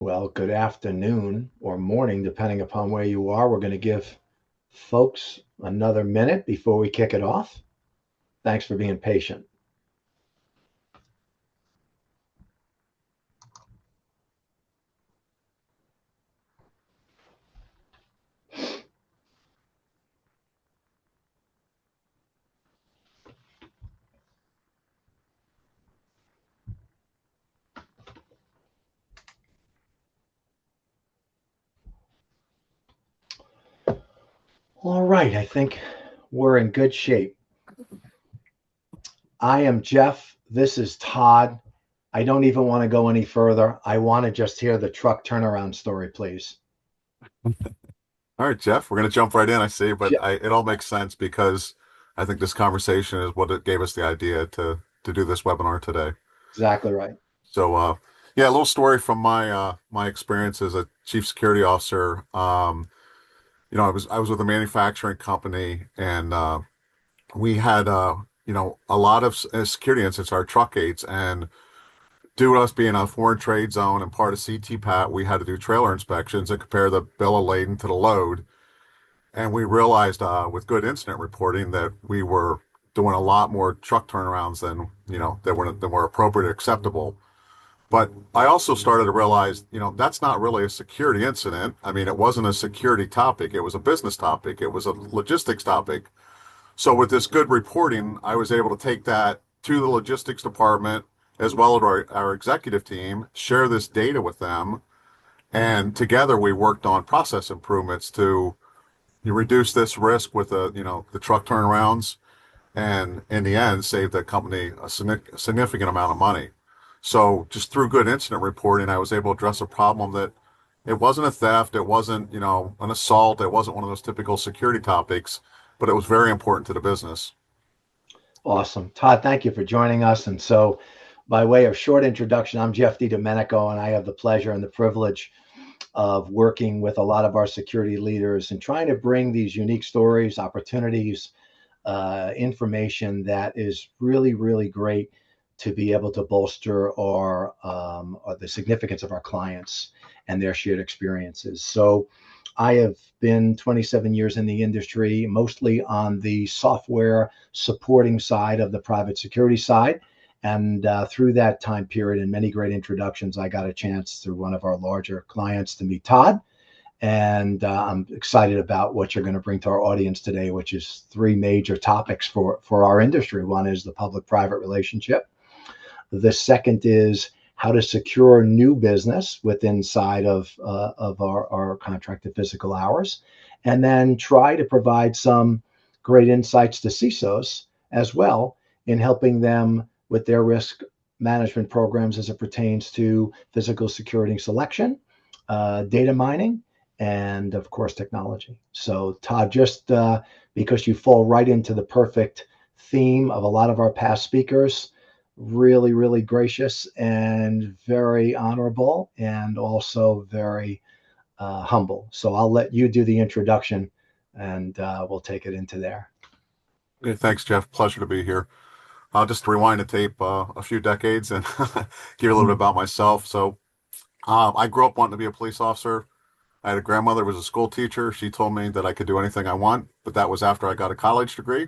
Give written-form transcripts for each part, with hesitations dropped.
Well, good afternoon or morning, depending upon where you are. We're going to give folks another minute before we kick it off. Thanks for being patient. All right, I think we're in good shape. I am Jeff. This is Todd. I don't even want to go any further. I want to just hear the truck turnaround story, please. All right, Jeff, we're going to jump right in, I see, but Je- it all makes sense because I think this conversation is what it gave us the idea to do this webinar today. exactly right. So, yeah, a little story from my experience as a chief security officer. I was with a manufacturing company, and we had a lot of security incidents, our truck gates, and due to us being a foreign trade zone and part of CTPAT, we had to do trailer inspections and compare the bill of lading to the load. And we realized with good incident reporting that we were doing a lot more truck turnarounds than that were appropriate or acceptable. But I also started to realize, that's not really a security incident. I mean, it wasn't a security topic. It was a business topic. It was a logistics topic. So with this good reporting, I was able to take that to the logistics department as well as our executive team, share this data with them, and together we worked on process improvements to you reduce this risk with the truck turnarounds, and in the end, save the company a significant amount of money. So just through good incident reporting, I was able to address a problem that it wasn't a theft, it wasn't an assault, it wasn't one of those typical security topics, but it was very important to the business. Awesome. Todd, thank you for joining us. And so, by way of short introduction, I'm Jeff DiDomenico, and I have the pleasure and the privilege of working with a lot of our security leaders and trying to bring these unique stories, opportunities, information that is really, really great to be able to bolster or the significance of our clients and their shared experiences. So, I have been 27 years in the industry, mostly on the software supporting side of the private security side. And through that time period and many great introductions, I got a chance through one of our larger clients to meet Todd. And I'm excited about what you're going to bring to our audience today, which is three major topics for our industry. One is the public-private relationship. The second is how to secure new business with inside of our contracted physical hours, and then try to provide some great insights to CISOs as well in helping them with their risk management programs as it pertains to physical security selection, data mining, and of course technology. So Todd, just because you fall right into the perfect theme of a lot of our past speakers, really, really gracious and very honorable and also very humble. So I'll let you do the introduction and we'll take it into there. Okay, thanks, Jeff. Pleasure to be here. I'll just rewind the tape a few decades and give you a little bit Mm, about myself. So I grew up wanting to be a police officer. I had a grandmother who was a school teacher. She told me that I could do anything I want, but that was after I got a college degree.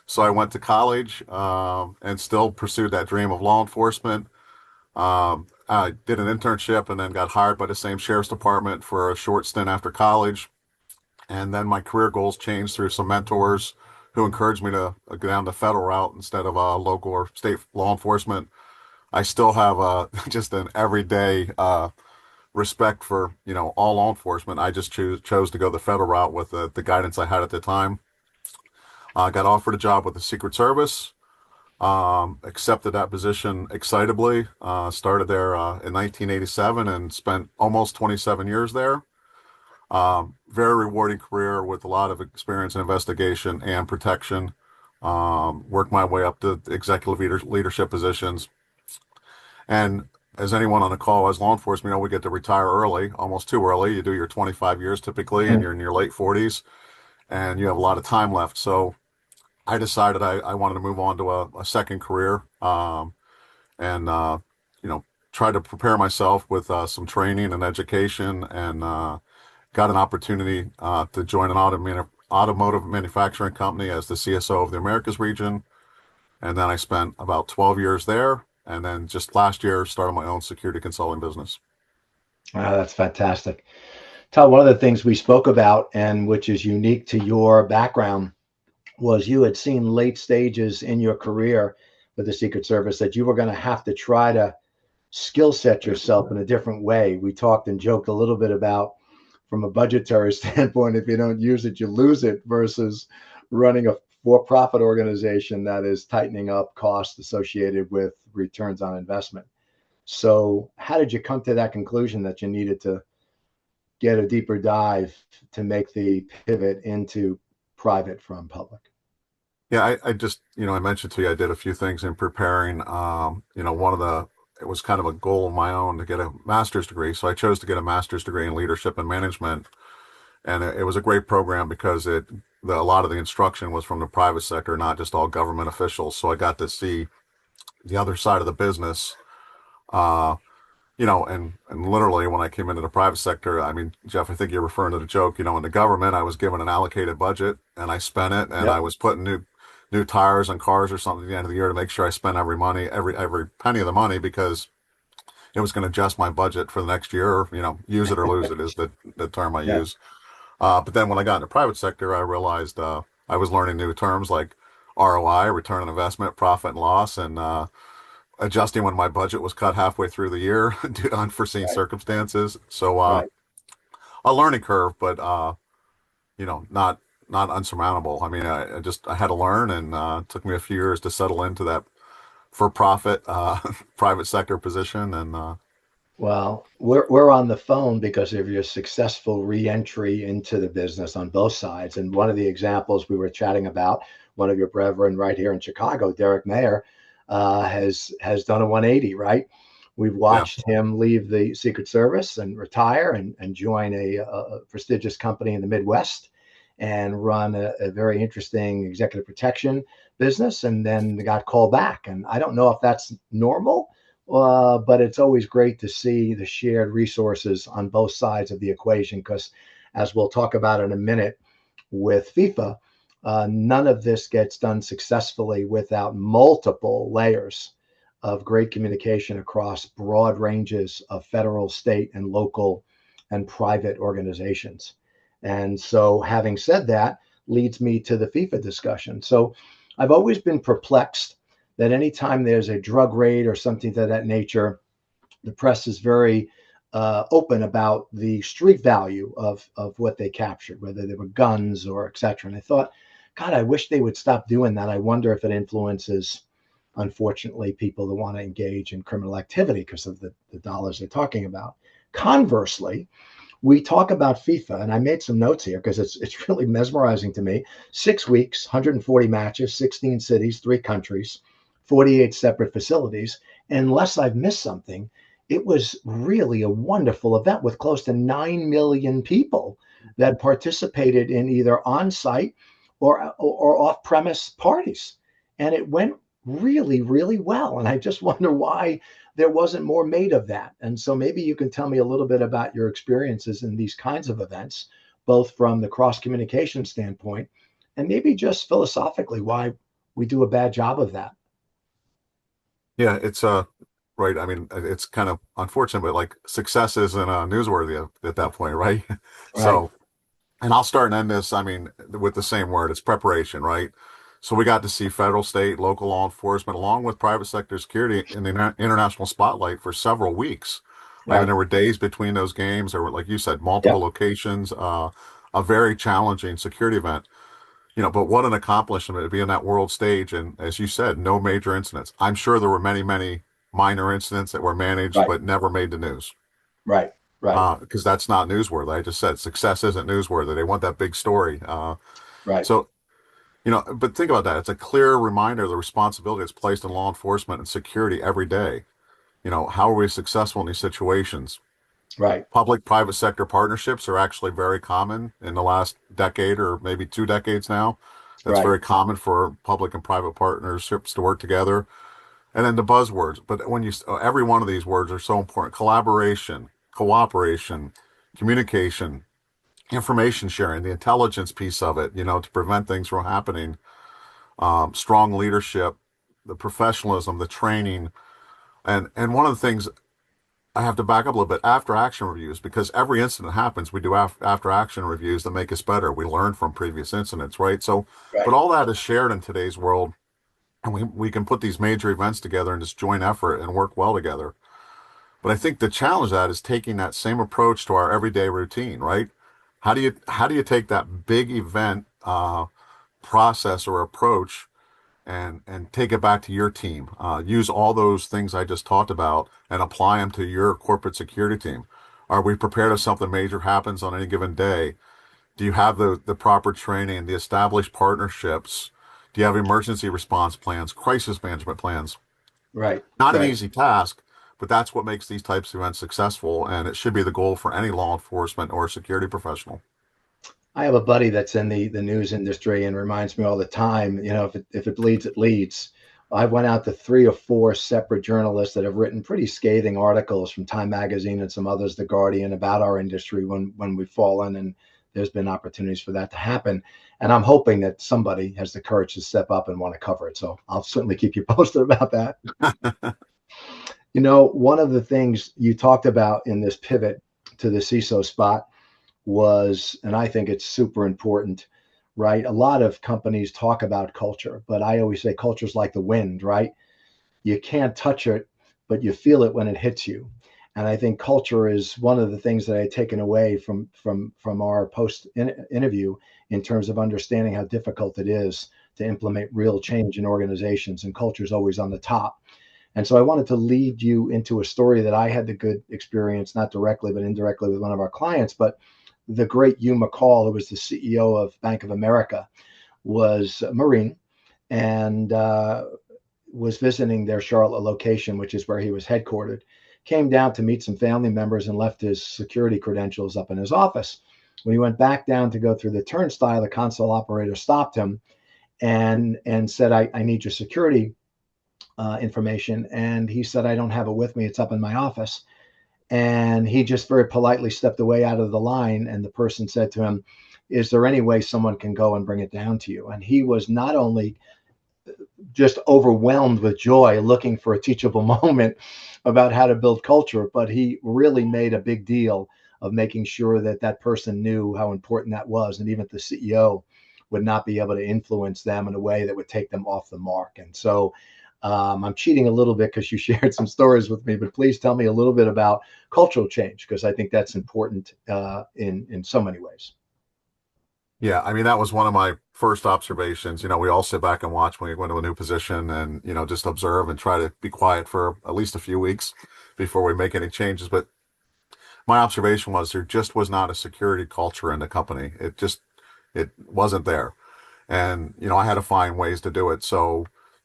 So I went to college and still pursued that dream of law enforcement. I did an internship and then got hired by the same sheriff's department for a short stint after college. And then my career goals changed through some mentors who encouraged me to go down the federal route instead of local or state law enforcement. I still have just an everyday respect for all law enforcement. I just chose to go the federal route with the guidance I had at the time. I got offered a job with the Secret Service. Accepted that position excitably. Started there in 1987 and spent almost 27 years there. Very rewarding career with a lot of experience in investigation and protection. Worked my way up to executive leadership positions. And as anyone on the call as law enforcement, we get to retire early, almost too early. You do your 25 years typically, and mm, you're in your late 40s, and you have a lot of time left. So I decided I wanted to move on to a second career, and you know, tried to prepare myself with some training and education, and got an opportunity to join an automotive manufacturing company as the CSO of the Americas region. And then I spent about 12 years there. And then just last year, started my own security consulting business. Wow, that's fantastic. Todd, one of the things we spoke about, and which is unique to your background, was you had seen late stages in your career with the Secret Service that you were going to have to try to skill set yourself in a different way. We talked and joked a little bit about, from a budgetary standpoint, if you don't use it, you lose it, versus running a for-profit organization that is tightening up costs associated with returns on investment. So how did you come to that conclusion that you needed to get a deeper dive to make the pivot into private from public? Yeah, I just, I mentioned to you, I did a few things in preparing. It was kind of a goal of my own to get a master's degree. So I chose to get a master's degree in leadership and management. And it was a great program because a lot of the instruction was from the private sector, not just all government officials. So I got to see the other side of the business. Uh, and literally when I came into the private sector, I mean, Jeff, I think you're referring to the joke, in the government, I was given an allocated budget and I spent it, and I Yep. was putting new tires on cars or something at the end of the year to make sure I spent every penny of the money, because it was going to adjust my budget for the next year, or, use it or lose it is the term I Yeah. use. But then when I got in the private sector, I realized I was learning new terms like ROI, return on investment, profit and loss, and adjusting when my budget was cut halfway through the year due to unforeseen Right. circumstances. So Right. a learning curve, but not unsurmountable. I mean, I had to learn, and it took me a few years to settle into that for-profit private sector position, and Well, we're on the phone because of your successful reentry into the business on both sides. And one of the examples we were chatting about, one of your brethren right here in Chicago, Derek Mayer, has done a 180. Right, we've yeah, watched him leave the Secret Service and retire and join a prestigious company in the Midwest and run a very interesting executive protection business, and then got called back. And I don't know if that's normal, but it's always great to see the shared resources on both sides of the equation, because, as we'll talk about in a minute with FIFA, none of this gets done successfully without multiple layers of great communication across broad ranges of federal, state, and local and private organizations. And so, having said that, leads me to the FIFA discussion. So, I've always been perplexed that anytime there's a drug raid or something to that nature, the press is very open about the street value of what they captured, whether they were guns or et cetera. And I thought, God, I wish they would stop doing that. I wonder if it influences, unfortunately, people that want to engage in criminal activity because of the dollars they're talking about. Conversely, we talk about FIFA, and I made some notes here because it's really mesmerizing to me. 6 weeks, 140 matches, 16 cities, 3 countries, 48 separate facilities. And unless I've missed something, it was really a wonderful event with close to 9 million people that participated in either on-site or off-premise parties. And it went really, really well. And I just wonder why there wasn't more made of that. And so maybe you can tell me a little bit about your experiences in these kinds of events, both from the cross communication standpoint and maybe just philosophically why we do a bad job of that. yeah, it's right. I mean, it's kind of unfortunate, but like success isn't newsworthy at that point, right? Right, So, and I'll start and end this, I mean, with the same word. It's preparation, right? So we got to see federal, state, local law enforcement, along with private sector security in the international spotlight for several weeks. I mean, right. there were days between those games. There were, like you said, multiple Yep, locations, a very challenging security event. But what an accomplishment to be on that world stage. And as you said, no major incidents. I'm sure there were many, many minor incidents that were managed, right, but never made the news. right, right, Because that's not newsworthy. I just said success isn't newsworthy. They want that big story. right, So, but think about that. It's a clear reminder of the responsibility that's placed on law enforcement and security every day. How are we successful in these situations? right, Public-private sector partnerships are actually very common in the last decade or maybe 2 decades now. That's right, very common for public and private partnerships to work together. And then the buzzwords. But when you, every one of these words are so important: collaboration, cooperation, communication, information sharing, the intelligence piece of it, to prevent things from happening, strong leadership, the professionalism, the training. And one of the things I have to back up a little bit, after action reviews, because every incident happens, we do after action reviews that make us better. We learn from previous incidents, right? So, but Right. all that is shared in today's world, and we can put these major events together in this joint effort and work well together. But I think the challenge of that is taking that same approach to our everyday routine, right? How do you take that big event process or approach and take it back to your team? Use all those things I just talked about and apply them to your corporate security team. Are we prepared if something major happens on any given day? Do you have the proper training, the established partnerships? Do you have emergency response plans, crisis management plans? Right. Not an Right. easy task, but that's what makes these types of events successful, and it should be the goal for any law enforcement or security professional. I have a buddy that's in the news industry and reminds me all the time, if it bleeds, it leads. I went out to 3 or 4 separate journalists that have written pretty scathing articles from Time Magazine and some others, The Guardian, about our industry when we've fallen, and there's been opportunities for that to happen. And I'm hoping that somebody has the courage to step up and want to cover it. So I'll certainly keep you posted about that. One of the things you talked about in this pivot to the CISO spot was, and I think it's super important, right? A lot of companies talk about culture, but I always say culture's like the wind, right? You can't touch it, but you feel it when it hits you. And I think culture is one of the things that I had taken away from our interview in terms of understanding how difficult it is to implement real change in organizations, and culture is always on the top. And so I wanted to lead you into a story that I had the good experience, not directly, but indirectly, with one of our clients. But the great Hugh McCall, who was the CEO of Bank of America, was a Marine, and was visiting their Charlotte location, which is where he was headquartered. Came down to meet some family members and left his security credentials up in his office. When he went back down to go through the turnstile, the console operator stopped him and said, I need your security information. And he said, I don't have it with me. It's up in my office. And he just very politely stepped away out of the line. And the person said to him, is there any way someone can go and bring it down to you? And he was not only just overwhelmed with joy, looking for a teachable moment about how to build culture, but he really made a big deal of making sure that that person knew how important that was. And even the CEO would not be able to influence them in a way that would take them off the mark. And so I'm cheating a little bit because you shared some stories with me, but please tell me a little bit about cultural change, because I think that's important in so many ways. Yeah, I mean, that was one of my first observations. We all sit back and watch when we go into a new position and, just observe and try to be quiet for at least a few weeks before we make any changes. But my observation was there just was not a security culture in the company. It wasn't there. And, I had to find ways to do it. So,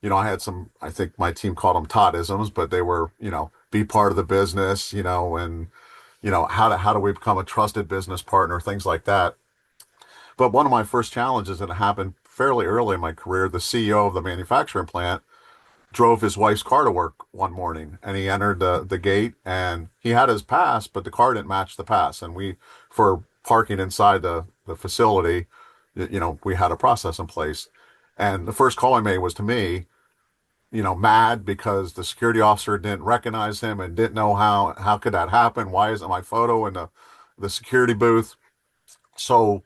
I had some, I think my team called them Toddisms, but they were, be part of the business, and, how do we become a trusted business partner, things like that. But one of my first challenges, and it happened fairly early in my career, the CEO of the manufacturing plant drove his wife's car to work one morning, and he entered the gate and he had his pass, but the car didn't match the pass. And for parking inside the facility, we had a process in place. And the first call I made was to me, mad because the security officer didn't recognize him and didn't know how could that happen? Why isn't my photo in the security booth? So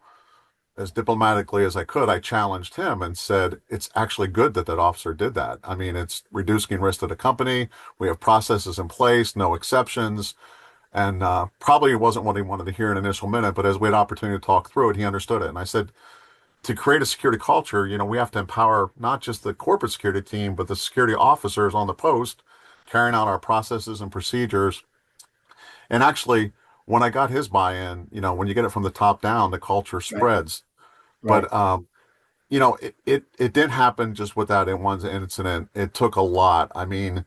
as diplomatically as I could, I challenged him and said, it's actually good that that officer did that. I mean, it's reducing risk to the company. We have processes in place, no exceptions. And probably it wasn't what he wanted to hear in an initial minute, but as we had opportunity to talk through it, he understood it. And I said, to create a security culture, we have to empower not just the corporate security team, but the security officers on the post carrying out our processes and procedures. And actually, when I got his buy-in, when you get it from the top down, the culture Right. spreads. Right. But it didn't happen just with that in one incident. It took a lot. I mean,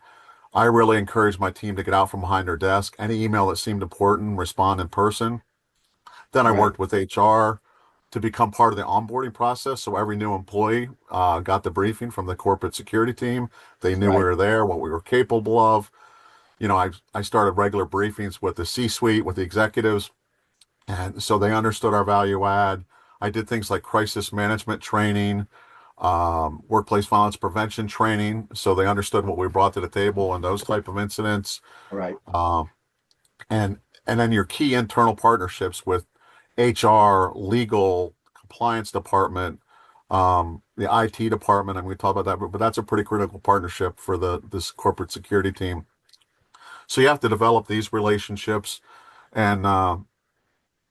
I really encouraged my team to get out from behind their desk. Any email that seemed important, respond in person. Then I Right. worked with HR. to become part of the onboarding process. So every new employee got the briefing from the corporate security team. They knew we Right. were there, what we were capable of. I started regular briefings with the C-suite, with the executives, and so they understood our value add. I did things like crisis management training, workplace violence prevention training, so they understood what we brought to the table and those type of incidents. Right. Um, and and then your key internal partnerships with HR, legal, compliance department, the IT department, and we talk about that, but that's a pretty critical partnership for this corporate security team. So you have to develop these relationships, and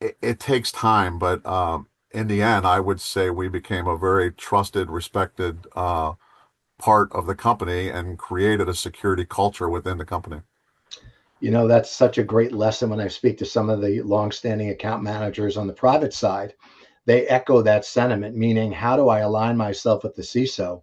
it takes time, but in the end, I would say we became a very trusted, respected part of the company and created a security culture within the company. That's such a great lesson when I speak to some of the longstanding account managers on the private side. They echo that sentiment, meaning, how do I align myself with the CISO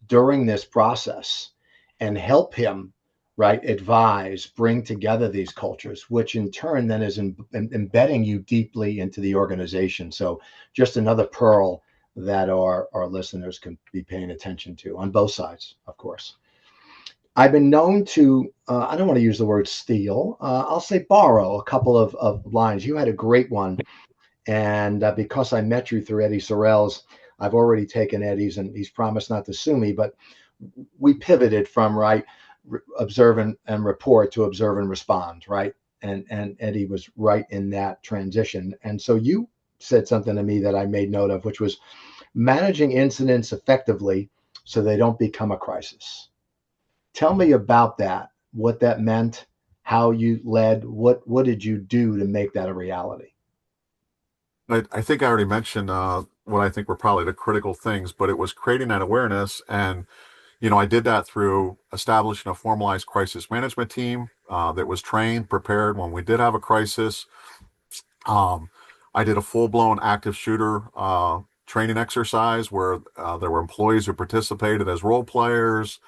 during this process and help him, right, advise, bring together these cultures, which in turn then is embedding you deeply into the organization. So just another pearl that our listeners can be paying attention to on both sides, of course. I've been known to, I don't want to use the word steal, I'll say borrow a couple of lines. You had a great one. And because I met you through Eddie Sorrell's, I've already taken Eddie's and he's promised not to sue me, but we pivoted from, right, observe and report to observe and respond, right? And Eddie was right in that transition. And so you said something to me that I made note of, which was managing incidents effectively so they don't become a crisis. Tell me about that, what that meant, how you led, what did you do to make that a reality? I think I already mentioned what I think were probably the critical things, but it was creating that awareness. And, I did that through establishing a formalized crisis management team that was trained, prepared when we did have a crisis. Um, I did a full-blown active shooter training exercise where there were employees who participated as role players,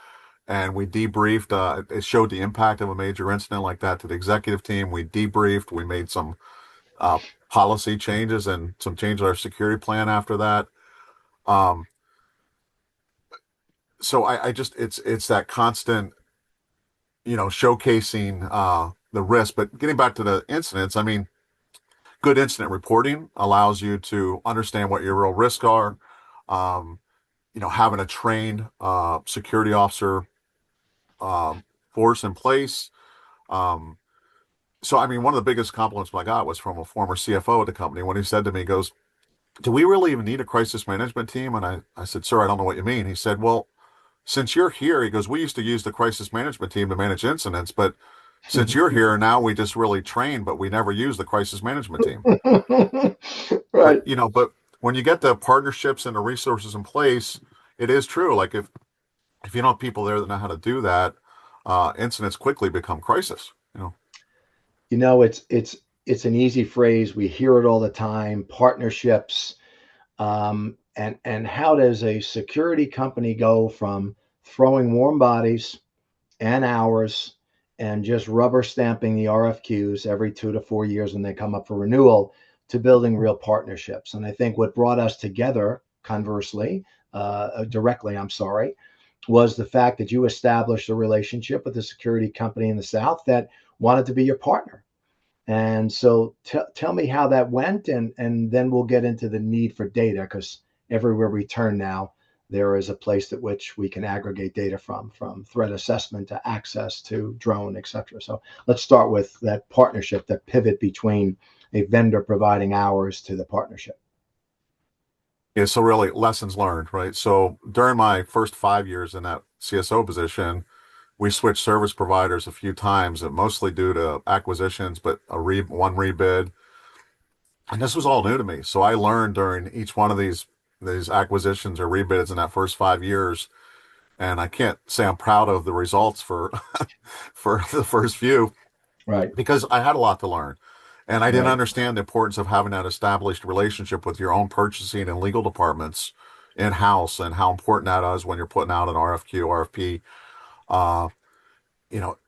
and we debriefed. It showed the impact of a major incident like that to the executive team. We debriefed. We made some uh, policy changes and some changes to our security plan after that. Um, so I just it's that constant, showcasing the risk. But getting back to the incidents, I mean, good incident reporting allows you to understand what your real risks are. Um, having a trained security officer force in place. Um, so, I mean, one of the biggest compliments I got was from a former CFO at the company when he said to me, he goes, "Do we really even need a crisis management team?" And I said, "Sir, I don't know what you mean." He said, "Well, since you're here," he goes, "we used to use the crisis management team to manage incidents, but since you're here now, we just really train, but we never use the crisis management team." But, Right. but when you get the partnerships and the resources in place, it is true. Like if you don't have people there that know how to do that, incidents quickly become crisis. It's an easy phrase. We hear it all the time. Partnerships, and how does a security company go from throwing warm bodies and hours and just rubber stamping the RFQs every 2 to 4 years when they come up for renewal to building real partnerships? And I think what brought us together, conversely, directly, I'm sorry, was the fact that you established a relationship with a security company in the South that wanted to be your partner. And so tell me how that went, and then we'll get into the need for data, because everywhere we turn now, there is a place at which we can aggregate data from threat assessment to access to drone, et cetera. So let's start with that partnership, that pivot between a vendor providing hours to the partnership. Yeah, so really lessons learned, right? So during my first 5 years in that CSO position, we switched service providers a few times, and mostly due to acquisitions, but one rebid. And this was all new to me. So I learned during each one of these acquisitions or rebids in that first 5 years. And I can't say I'm proud of the results for for the first few Right, because I had a lot to learn. And I didn't right. understand the importance of having that established relationship with your own purchasing and legal departments in house, and how important that is when you're putting out an RFQ, RFP. Uh,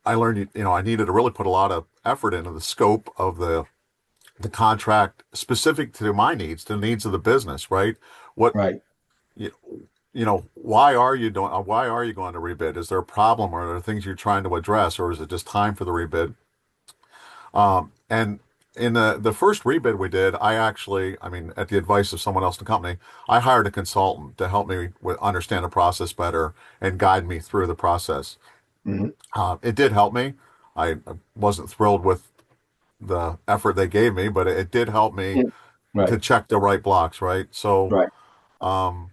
I learned, I needed to really put a lot of effort into the scope of the the contract specific to my needs, to the needs of the business, right? What Right. you, you know, why are you doing? Why are you going to rebid? Is there a problem, or are there things you're trying to address, or is it just time for the rebid? And in the first rebid we did, I mean, at the advice of someone else in the company, I hired a consultant to help me understand the process better and guide me through the process. Hmm. It did help me. I wasn't thrilled with the effort they gave me, but it did help me Right. to check the right blocks, right? So, Right. um,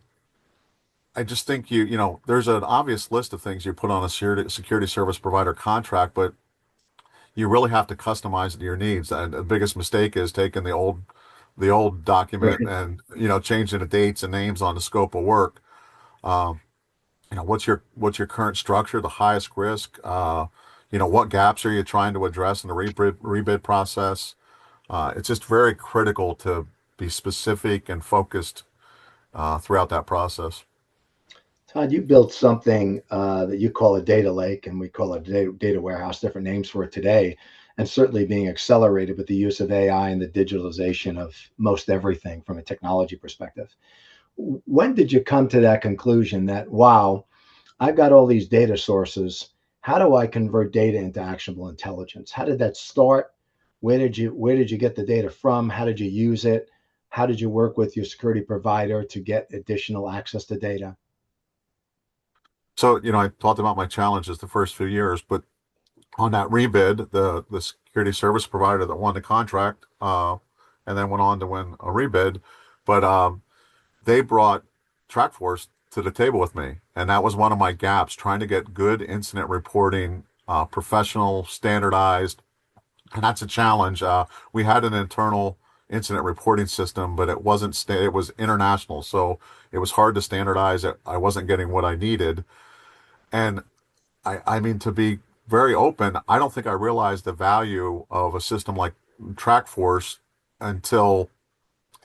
I just think you know, there's an obvious list of things you put on a security service provider contract, but you really have to customize it to your needs. And the biggest mistake is taking the old document Right. and, you know, changing the dates and names on the scope of work. Um, you know, what's your current structure, the highest risk? You know, what gaps are you trying to address in the rebid process? It's just very critical to be specific and focused throughout that process. Todd, you built something that you call a data lake, and we call it a data warehouse, different names for it today, and certainly being accelerated with the use of AI and the digitalization of most everything from a technology perspective. When did you come to that conclusion that, wow, I've got all these data sources. How do I convert data into actionable intelligence? How did that start? Where did you get the data from? How did you use it? How did you work with your security provider to get additional access to data? So, you know, I talked about my challenges the first few years, but on that rebid, the security service provider that won the contract, and then went on to win a rebid, but they brought Trackforce to the table with me, and that was one of my gaps, trying to get good incident reporting, professional, standardized, and that's a challenge. We had an internal incident reporting system, but it wasn't it was international, so it was hard to standardize it. I wasn't getting what I needed, and I mean, to be very open, I don't think I realized the value of a system like Trackforce until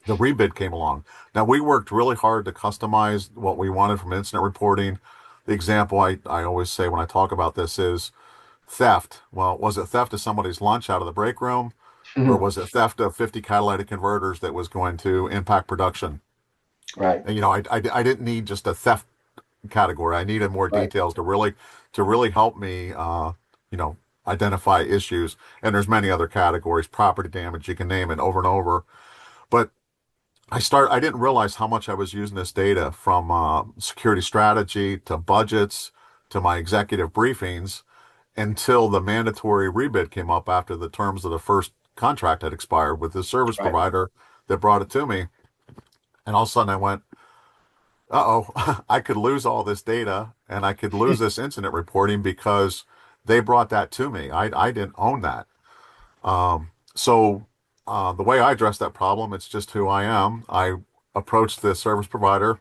the rebid came along. Now, we worked really hard to customize what we wanted from incident reporting. The example I always say when I talk about this is theft. Well, was it theft of somebody's lunch out of the break room, or was it theft of 50 catalytic converters that was going to impact production? Right. And, you know, I didn't need just a theft category. I needed more Right. details to really help me, you know, identify issues. And there's many other categories, property damage, you can name it over and over. But I didn't realize how much I was using this data, from security strategy to budgets to my executive briefings, until the mandatory rebid came up after the terms of the first contract had expired with the service Right. provider that brought it to me. And all of a sudden I went, uh-oh, I could lose all this data and I could lose this incident reporting because they brought that to me. I didn't own that. So the way I address that problem, it's just who I am. I approached the service provider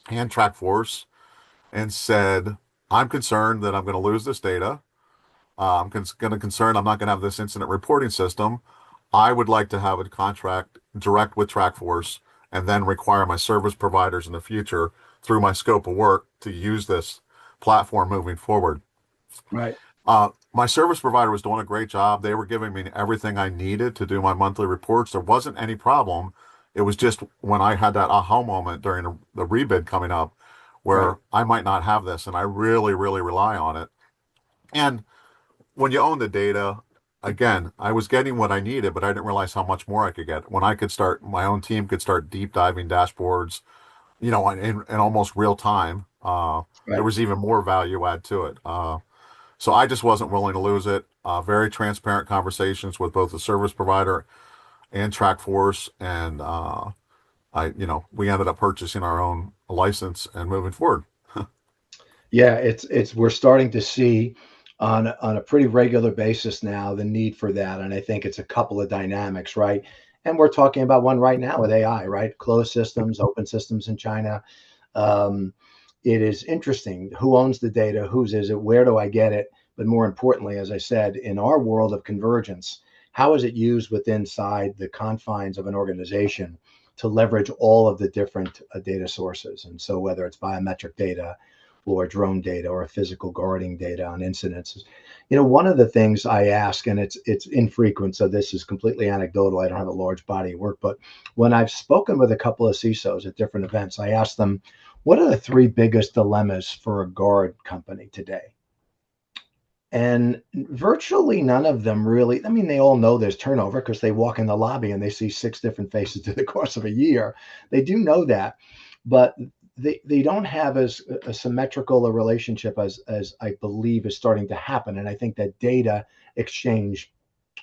and Trackforce and said, I'm concerned that I'm going to lose this data. I'm going to concern I'm not going to have this incident reporting system. I would like to have a contract direct with Trackforce and then require my service providers in the future through my scope of work to use this platform moving forward. Right. My service provider was doing a great job. They were giving me everything I needed to do my monthly reports. There wasn't any problem. It was just when I had that aha moment during the rebid coming up Right. where I might not have this, and I really, really rely on it. And when you own the data, again, I was getting what I needed, but I didn't realize how much more I could get. When I could start, my own team could start deep diving dashboards, you know, in almost real time. There Right. was even more value add to it. So I just wasn't willing to lose it. Very transparent conversations with both the service provider and Trackforce, and you know, we ended up purchasing our own license and moving forward. Yeah, it's we're starting to see on a pretty regular basis now the need for that, and I think it's a couple of dynamics, right? And we're talking about one right now with AI, right? Closed systems, open systems in China. Um, it is interesting who owns the data, whose is it, where do I get it? But more importantly, as I said, in our world of convergence, how is it used within inside the confines of an organization to leverage all of the different data sources? And so whether it's biometric data or drone data or physical guarding data on incidents. One of the things I ask, and it's infrequent, so this is completely anecdotal. I don't have a large body of work, but when I've spoken with a couple of CISOs at different events, I ask them, what are the three biggest dilemmas for a guard company today? And virtually none of them really, I mean, they all know there's turnover because they walk in the lobby and they see six different faces through the course of a year. They do know that, but they don't have as a symmetrical a relationship as I believe is starting to happen. And I think that data exchange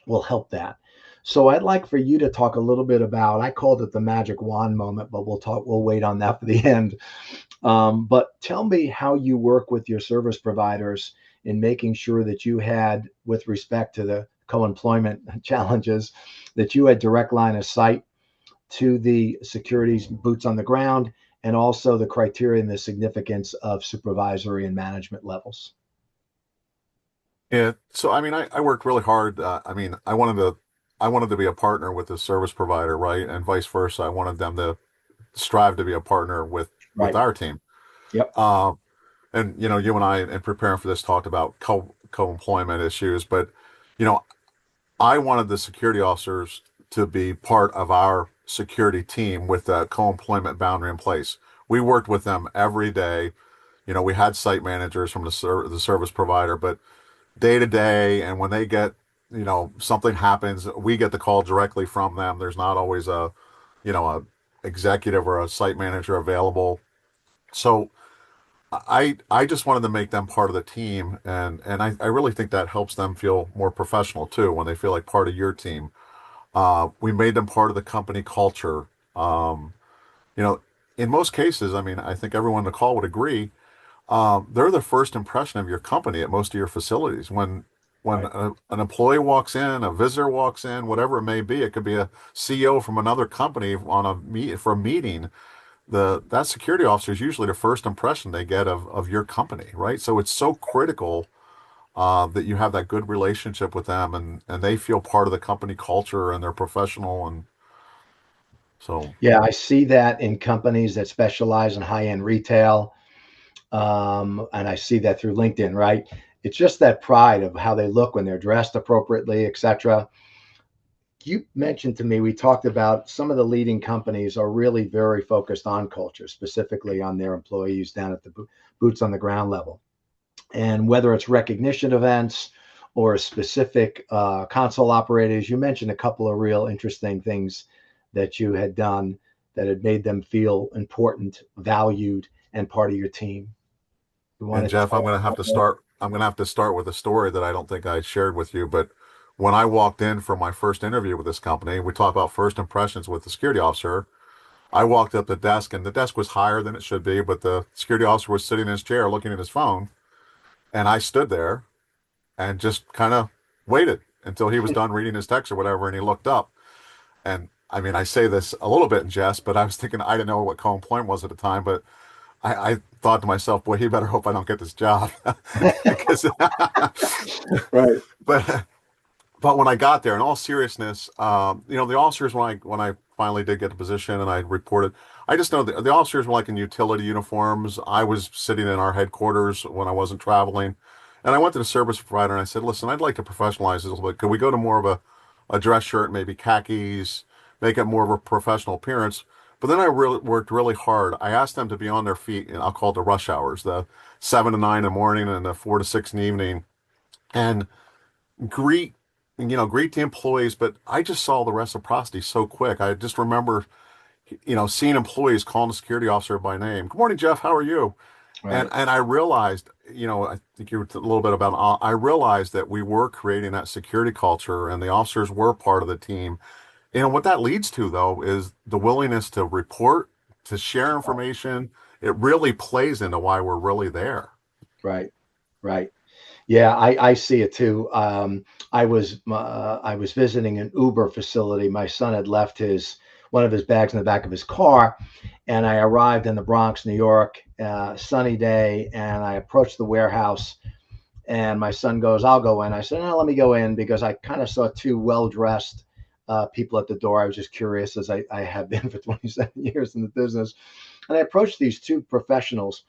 will help that. So I'd like for you to talk a little bit about, I called it the magic wand moment, but we'll wait on that for the end. But tell me how you work with your service providers in making sure that you had, with respect to the co-employment challenges, that you had direct line of sight to the security's boots on the ground, and also the criteria and the significance of supervisory and management levels. Yeah. So, I mean, I worked really hard. I mean, I wanted to be a partner with the service provider, right? And vice versa. I wanted them to strive to be a partner with Right. our team. Yep. And you and I, in preparing for this, talked about co-employment issues, but you know, I wanted the security officers to be part of our security team with a co-employment boundary in place. We worked with them every day. We had site managers from the service provider, but day to day, and when they get, something happens, we get the call directly from them. There's not always a executive or a site manager available. So I just wanted to make them part of the team, and I really think that helps them feel more professional too when they feel like part of your team. We made them part of the company culture. Um, you know, in most cases, I mean, I think everyone on the call would agree. They're the first impression of your company at most of your facilities. When Right. an employee walks in, a visitor walks in, whatever it may be, it could be a CEO from another company on for a meeting. That security officer is usually the first impression they get of your company, right? So it's so critical that you have that good relationship with them, and they feel part of the company culture, and they're professional, and so Yeah, I see that in companies that specialize in high-end retail. And I see that through LinkedIn, right? It's just that pride of how they look when they're dressed appropriately, etc. You mentioned to me, we talked about some of the leading companies are really very focused on culture, specifically on their employees down at the boots on the ground level. And whether it's recognition events or specific console operators, you mentioned a couple of real interesting things that you had done that had made them feel important, valued, and part of your team. You And want to Jeff, tell us about that? I'm gonna have to start with a story that I don't think I shared with you, but when I walked in for my first interview with this company, we talk about first impressions with the security officer. I walked up the desk, and the desk was higher than it should be, but the security officer was sitting in his chair looking at his phone, and I stood there and just kind of waited until he was done reading his text or whatever, and he looked up. And I mean, I say this a little bit in jest, but I was thinking I didn't know what co-employment was at the time, but I thought to myself, boy, he better hope I don't get this job because, Right. but when I got there, in all seriousness, the officers when I finally did get the position and I reported, I just know the officers were like in utility uniforms. I was sitting in our headquarters when I wasn't traveling, and I went to the service provider and I said, "Listen, I'd like to professionalize this a little bit. Could we go to more of a dress shirt, maybe khakis, make it more of a professional appearance?" But then I really worked really hard. I asked them to be on their feet, and I'll call it the rush hours, the 7 to 9 in the morning and the 4 to 6 in the evening, and greet greet the employees. But I just saw the reciprocity so quick. I just remember seeing employees calling the security officer by name. Good morning, Jeff, how are you? and Right. and I realized, I think you were a little bit about, I realized that we were creating that security culture and the officers were part of the team. What that leads to, though, is the willingness to report, to share information. It really plays into why we're really there. Right. Right. Yeah, I see it too. I was visiting an Uber facility. My son had left his one of his bags in the back of his car, and I arrived in the Bronx, New York, sunny day, and I approached the warehouse. And my son goes, "I'll go in." I said, "No, let me go in," because I kind of saw two well-dressed people at the door. I was just curious, as I have been for 27 years in the business. And I approached these two professionals,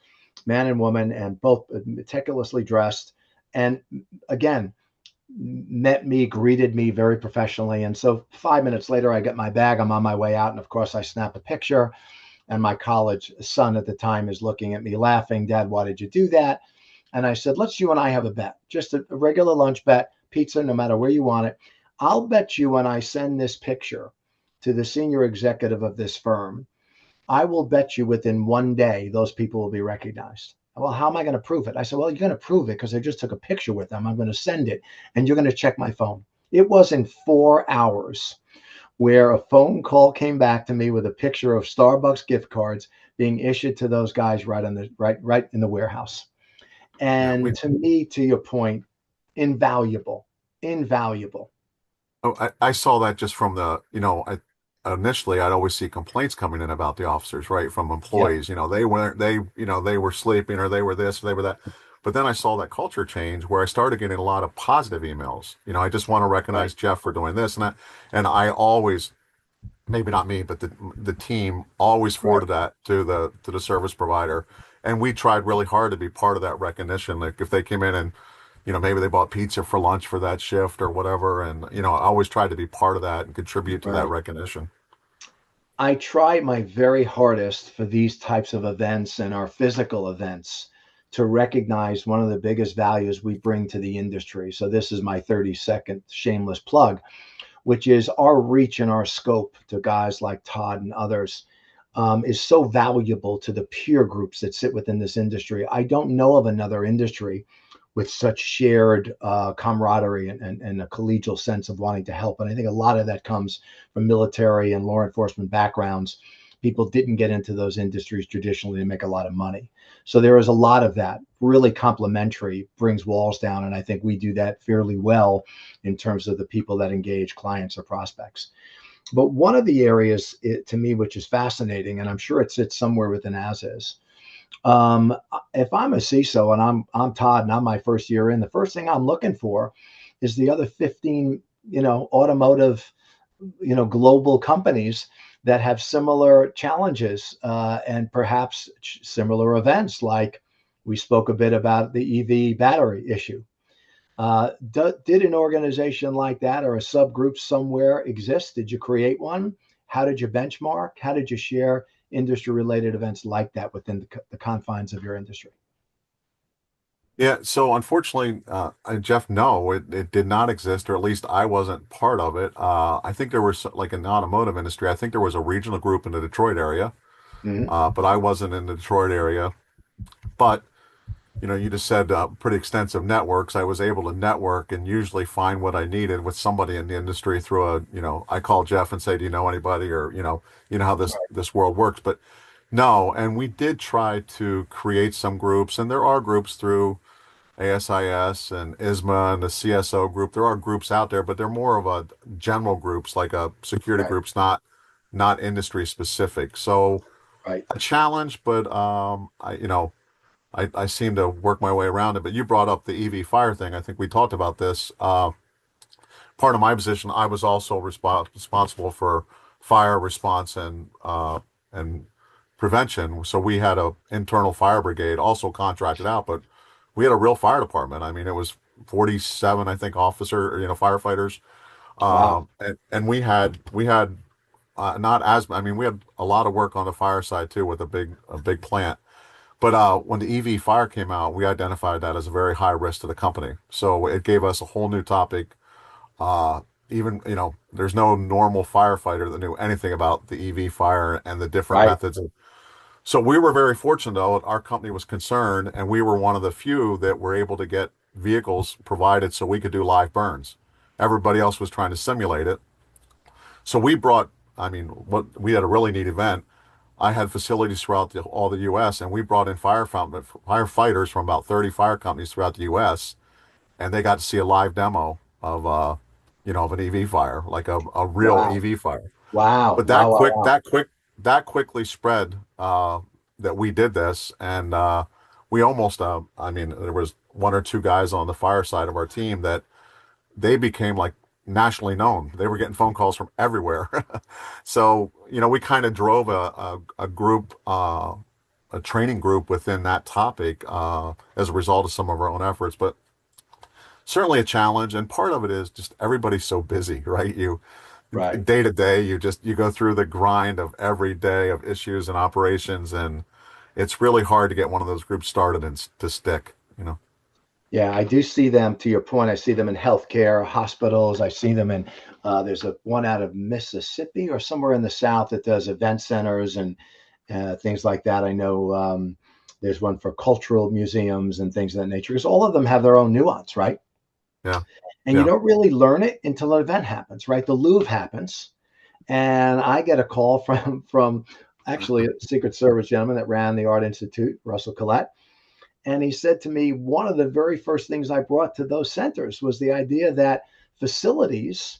man and woman, and both meticulously dressed. And again, met me, greeted me very professionally. And so 5 minutes later, I get my bag, I'm on my way out. And of course, I snap a picture. And my college son at the time is looking at me laughing, Dad, why did you do that? And I said, let's you and I have a bet, just a regular lunch bet, pizza, no matter where you want it. I'll bet you when I send this picture to the senior executive of this firm, I will bet you within one day those people will be recognized. Well, how am I going to prove it? I said, well, you're going to prove it because I just took a picture with them. I'm going to send it and you're going to check my phone. It was in 4 hours where a phone call came back to me with a picture of Starbucks gift cards being issued to those guys right in the warehouse. Yeah, And to me, to your point, invaluable, invaluable. I saw that just from initially I'd always see complaints coming in about the officers, right, from Yep. employees. They were sleeping or they were this or they were that. But then I saw that culture change where I started getting a lot of positive emails. I just want to Right. recognize Jeff for doing this and I always, maybe not me, but the team always Right. forwarded that to the service provider, and we tried really hard to be part of that recognition. Like if they came in and maybe they bought pizza for lunch for that shift or whatever, and I always tried to be part of that and contribute to that Right. recognition. I try my very hardest for these types of events and our physical events to recognize one of the biggest values we bring to the industry. So this is my 30-second shameless plug, which is our reach and our scope to guys like Todd and others, is so valuable to the peer groups that sit within this industry. I don't know of another industry with such shared camaraderie and a collegial sense of wanting to help. And I think a lot of that comes from military and law enforcement backgrounds. People didn't get into those industries traditionally to make a lot of money. So there is a lot of that really complementary, brings walls down. And I think we do that fairly well in terms of the people that engage clients or prospects. But one of the areas to me, which is fascinating, and I'm sure it sits somewhere within as is, if I'm a CISO and I'm Todd and I'm my first year in, the first thing I'm looking for is the other 15, automotive, global companies that have similar challenges and perhaps similar events. Like we spoke a bit about the EV battery issue. Did an organization like that or a subgroup somewhere exist? Did you create one? How did you benchmark? How did you share industry related events like that within the confines of your industry? Yeah, so unfortunately, Jeff, no, it did not exist, or at least I wasn't part of it. I think there was, like in the automotive industry, I think there was a regional group in the Detroit area, Mm-hmm. but I wasn't in the Detroit area. But you just said pretty extensive networks. I was able to network and usually find what I needed with somebody in the industry through I call Jeff and say, do you know anybody? Or, you know how this world works. But no, and we did try to create some groups, and there are groups through ASIS and ISMA and the CSO group. There are groups out there, but they're more of a general groups, like a security Right, groups, not industry specific. So right. a challenge, but I seem to work my way around it. But you brought up the EV fire thing. I think we talked about this. Part of my position, I was also responsible for fire response and prevention. So we had a internal fire brigade, also contracted out, but we had a real fire department. I mean, it was 47, I think, firefighters. Wow. And we had not as I mean, we had a lot of work on the fire side too with a big plant. But when the EV fire came out, we identified that as a very high risk to the company. So it gave us a whole new topic. Uh, Even, there's no normal firefighter that knew anything about the EV fire and the different Right. methods. So we were very fortunate, though, that our company was concerned, and we were one of the few that were able to get vehicles provided so we could do live burns. Everybody else was trying to simulate it. So I mean, what we had a really neat event. I had facilities throughout all the U.S., and we brought in firefighters from about 30 fire companies throughout the U.S., and they got to see a live demo of an EV fire, like a real Wow. EV fire. Wow. But Wow. Wow. Wow. that quickly spread that we did this, and we almost, I mean, there was one or two guys on the fire side of our team that they became like nationally known. They were getting phone calls from everywhere. So, we kind of drove a group a training group within that topic as a result of some of our own efforts. But certainly a challenge, and part of it is just everybody's so busy, right? You Right. day to day, you go through the grind of every day of issues and operations, and it's really hard to get one of those groups started and to stick, you know. Yeah, I do see them. To your point, I see them in healthcare, hospitals. I see them in. There's a one out of Mississippi or somewhere in the South that does event centers and things like that. I know there's one for cultural museums and things of that nature, because all of them have their own nuance, right? Yeah, And you yeah, don't really learn it until an event happens, right? The Louvre happens, and I get a call from actually a Secret Service gentleman that ran the Art Institute, Russell Collette, and he said to me, one of the very first things I brought to those centers was the idea that facilities,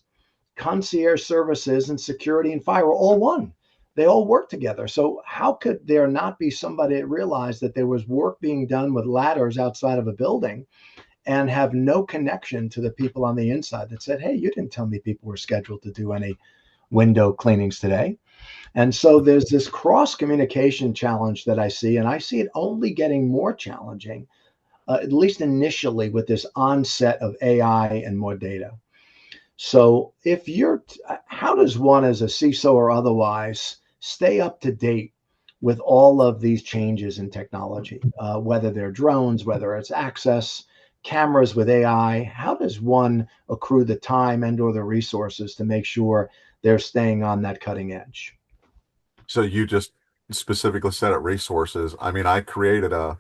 concierge services, and security and fire were all one. They all work together. So how could there not be somebody that realized that there was work being done with ladders outside of a building and have no connection to the people on the inside that said, hey, you didn't tell me people were scheduled to do any window cleanings today? And so there's this cross communication challenge that I see, and I see it only getting more challenging, at least initially, with this onset of AI and more data. So, if you're, how does one as a CISO or otherwise stay up to date with all of these changes in technology, whether they're drones, whether it's access, cameras with AI? How does one accrue the time and/or the resources to make sure they're staying on that cutting edge? so you just specifically said it, resources. I mean, I created a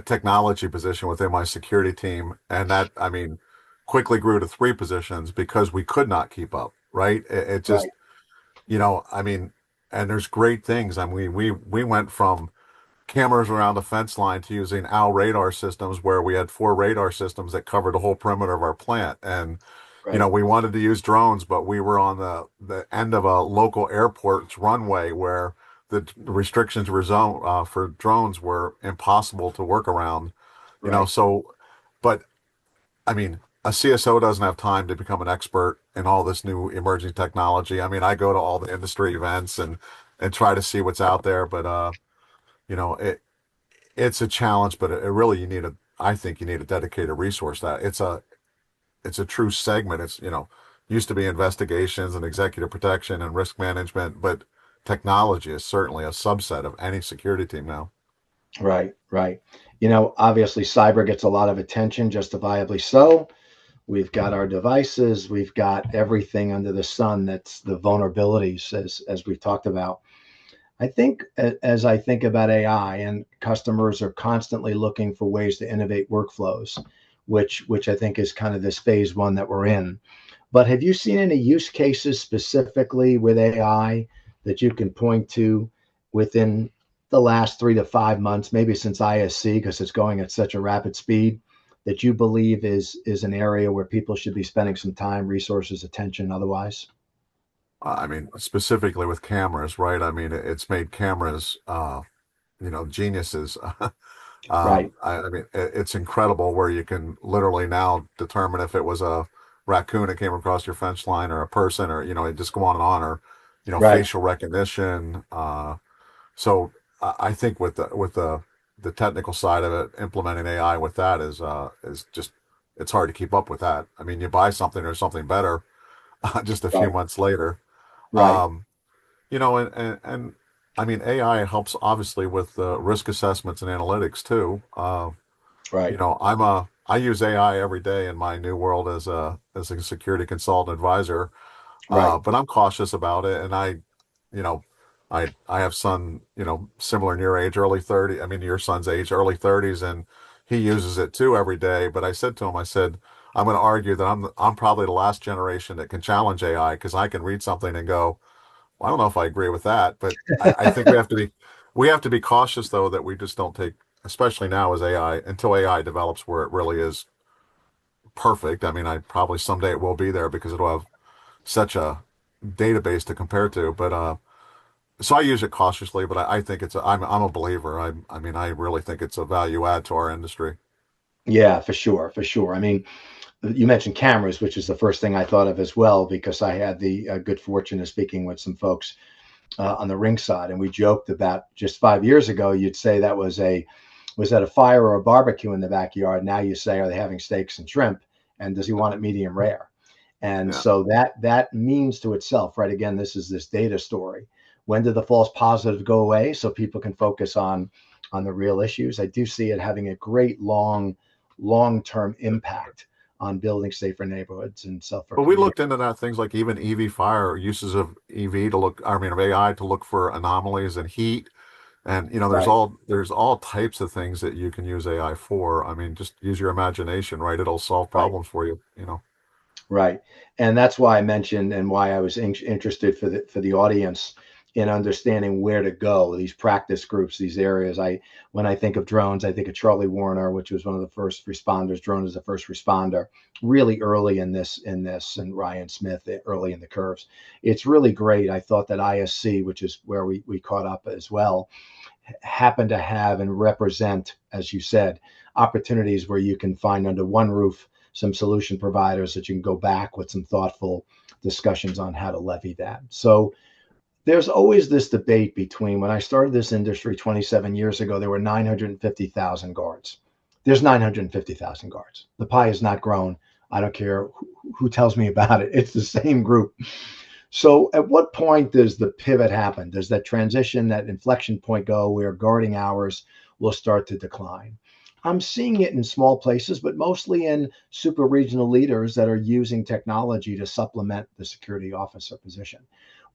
technology position within my security team, and that, I mean, quickly grew to three positions because we could not keep up, right? It just, Right, I mean, and there's great things. I mean, we went from cameras around the fence line to using owl radar systems, where we had four radar systems that covered the whole perimeter of our plant. And right, we wanted to use drones, but we were on the end of a local airport's runway where the restrictions were for drones were impossible to work around. right, So, but I mean, a CSO doesn't have time to become an expert in all this new emerging technology. I mean, I go to all the industry events and try to see what's out there, but you know, it it's a challenge, but it really, I think you need a dedicated resource. That it's a true segment. It's, used to be investigations and executive protection and risk management, but technology is certainly a subset of any security team now. right, right. Obviously, cyber gets a lot of attention, justifiably so. We've got our devices, we've got everything under the sun that's the vulnerabilities, as we've talked about. I think as I think about AI, and customers are constantly looking for ways to innovate workflows, which I think is kind of this phase one that we're in. But have you seen any use cases specifically with AI that you can point to within the last 3 to 5 months, maybe since ISC, because it's going at such a rapid speed, that you believe is an area where people should be spending some time, resources, attention, otherwise? I mean, specifically with cameras, right? I mean, it's made cameras, geniuses. Right, I mean, it's incredible where you can literally now determine if it was a raccoon that came across your fence line or a person, or, just go on and on, or, right, facial recognition. So I think with the technical side of it, implementing AI with that is just, it's hard to keep up with that. I mean, you buy something or something better just a few right, months later. right, Um, and I mean, AI helps obviously with risk assessments and analytics too. right, I use AI every day in my new world as a security consultant advisor, right, but I'm cautious about it, and you know, I have son, similar in your age, early 30. I mean, your son's age, early 30s, and he uses it too every day. But I said to him, I said, I'm going to argue that I'm probably the last generation that can challenge AI, because I can read something and go, well, I don't know if I agree with that. But I think we have to be cautious, though, that we just don't take, especially now as until AI develops where it really is perfect. I mean, I probably someday it will be there because it'll have such a database to compare to. But so I use it cautiously, but I think I'm a believer. I mean, I really think it's a value add to our industry. yeah, for sure, for sure. I mean, you mentioned cameras, which is the first thing I thought of as well, because I had the good fortune of speaking with some folks on the ring side, and we joked about just 5 years ago, you'd say that was that a fire or a barbecue in the backyard? Now you say, are they having steaks and shrimp? And does he want it medium rare? And Yeah. so that means to itself, right? Again, this is this data story. When do the false positives go away so people can focus on the real issues? I do see it having a great long-term impact on building safer neighborhoods and safer But we communities. looked into that things like even EV fire uses of EV to look, I mean, of AI to look for anomalies and heat. And Right, there's all types of things that you can use AI for. I mean, just use your imagination, right? It'll solve right. problems for you. Right. And that's why I mentioned and why I was interested for the audience in understanding where to go, these practice groups, these areas. When I think of drones, I think of Charlie Warner, which was one of the first responders. Drone is the first responder, really early in this, and Ryan Smith early in the curves. It's really great. I thought that ISC, which is where we caught up as well, happen to have and represent, as you said, opportunities where you can find under one roof some solution providers that you can go back with some thoughtful discussions on how to levy that. So there's always this debate between when I started this industry 27 years ago, there were 950,000 guards. There's 950,000 guards. The pie has not grown. I don't care who tells me about it. It's the same group. So at what point does the pivot happen? Does that transition, that inflection point go where guarding hours will start to decline? I'm seeing it in small places, but mostly in super regional leaders that are using technology to supplement the security officer position.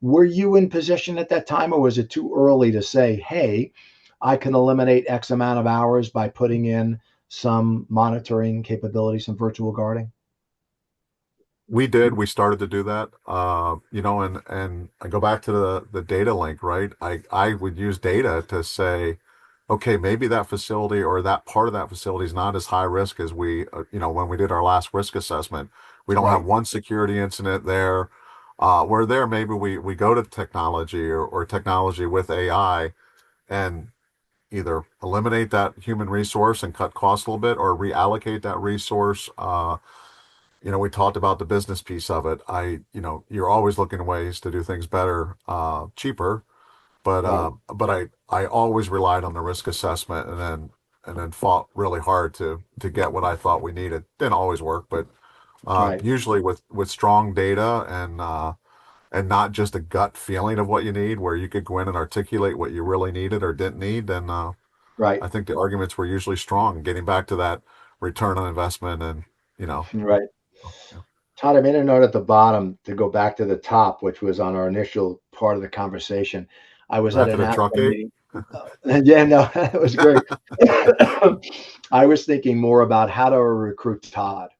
Were you in position at that time, or was it too early to say, hey, I can eliminate X amount of hours by putting in some monitoring capability, some virtual guarding? We did. We started to do that. And I go back to the data link, right? I would use data to say, okay, maybe that facility or that part of that facility is not as high risk as when we did our last risk assessment. We don't have Right, one security incident there. Where there, maybe we go to technology or technology with AI and either eliminate that human resource and cut costs a little bit or reallocate that resource. We talked about the business piece of it. You're always looking at ways to do things better, cheaper, but right, I always relied on the risk assessment and then fought really hard to get what I thought we needed. Didn't always work, but right, usually with strong data and not just a gut feeling of what you need, where you could go in and articulate what you really needed or didn't need, then right, I think the arguments were usually strong. Getting back to that return on investment and you know, right. yeah. Todd, I made a note at the bottom to go back to the top, which was on our initial part of the conversation. I was at After an the truck ASCO ate. meeting. Yeah, no, it was great. I was thinking more about how to recruit Todd.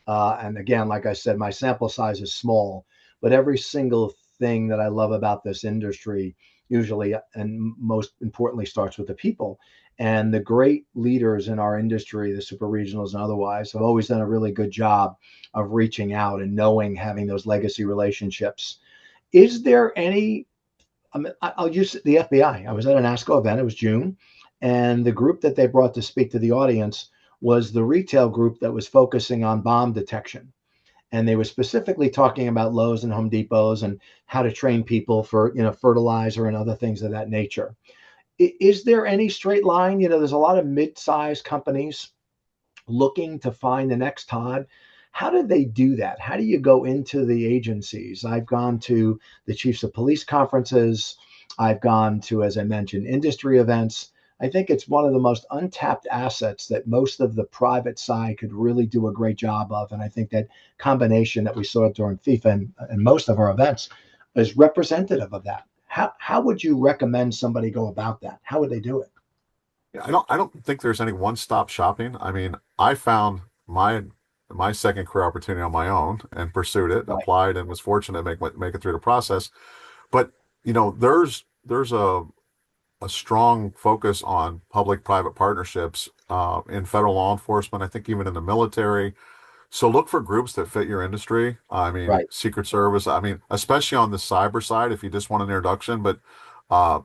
And again, like I said, my sample size is small, but every single thing that I love about this industry usually and most importantly starts with the people. And the great leaders in our industry, the super regionals and otherwise, have always done a really good job of reaching out and knowing, having those legacy relationships. Is there any, I mean, I'll use the FBI. I was at an ASCO event, it was June, and the group that they brought to speak to the audience was the retail group that was focusing on bomb detection. And they were specifically talking about Lowe's and Home Depots and how to train people for, fertilizer and other things of that nature. Is there any straight line? There's a lot of mid-sized companies looking to find the next Todd. How did they do that? How do you go into the agencies? I've gone to the chiefs of police conferences. I've gone to, as I mentioned, industry events. I think it's one of the most untapped assets that most of the private side could really do a great job of. And I think that combination that we saw during FIFA and most of our events is representative of that. How would you recommend somebody go about that? How would they do it? Yeah, I don't think there's any one-stop shopping. I mean, I found my second career opportunity on my own and pursued it, Right, applied, and was fortunate to make it through the process. But there's a strong focus on public-private partnerships in federal law enforcement. I think even in the military. So look for groups that fit your industry. I mean, right, Secret Service. I mean, especially on the cyber side, if you just want an introduction. But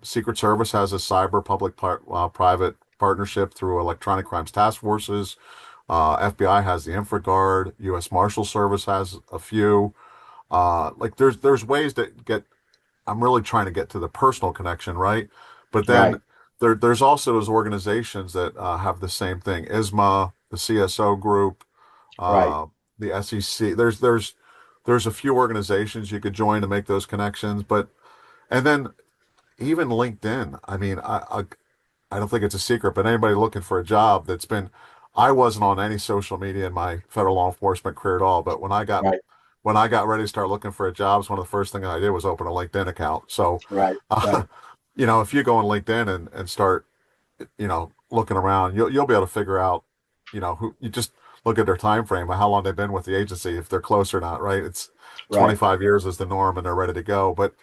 Secret Service has a cyber private partnership through electronic crimes task forces. FBI has the InfraGard. U.S. Marshal Service has a few. Like there's ways to get I'm really trying to get to the personal connection, right? But Right. then there's also those organizations that have the same thing. ISMA, the CSO group, Right. uh, the SEC. There's a few organizations you could join to make those connections, but and then even LinkedIn. I mean, I don't think it's a secret, but anybody looking for a job that's been, I wasn't on any social media in my federal law enforcement career at all. But Right. when I got ready to start looking for a job, one of the first things I did was open a LinkedIn account. So, Right. uh, Right. if you go on LinkedIn and start, looking around, you'll be able to figure out, who you just look at their time frame of how long they've been with the agency, if they're close or not, right? It's Right. 25 years is the norm and they're ready to go. But